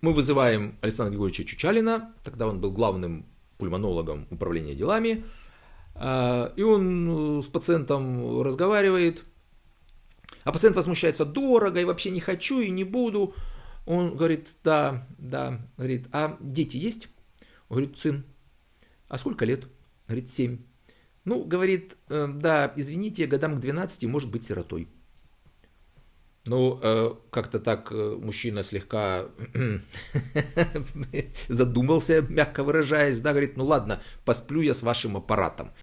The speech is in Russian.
Мы вызываем Александра Григорьевича Чучалина, тогда он был главным пульмонологом управления делами, и он с пациентом разговаривает, а пациент возмущается: дорого, и вообще не хочу, и не буду. Он говорит: да, да, говорит: а дети есть? Он говорит: сын. А сколько лет? Говорит: 7. Ну, говорит: да, извините, годам к 12 может быть сиротой. Ну, как-то так мужчина слегка задумался, мягко выражаясь, да, говорит: ну ладно, посплю я с вашим аппаратом.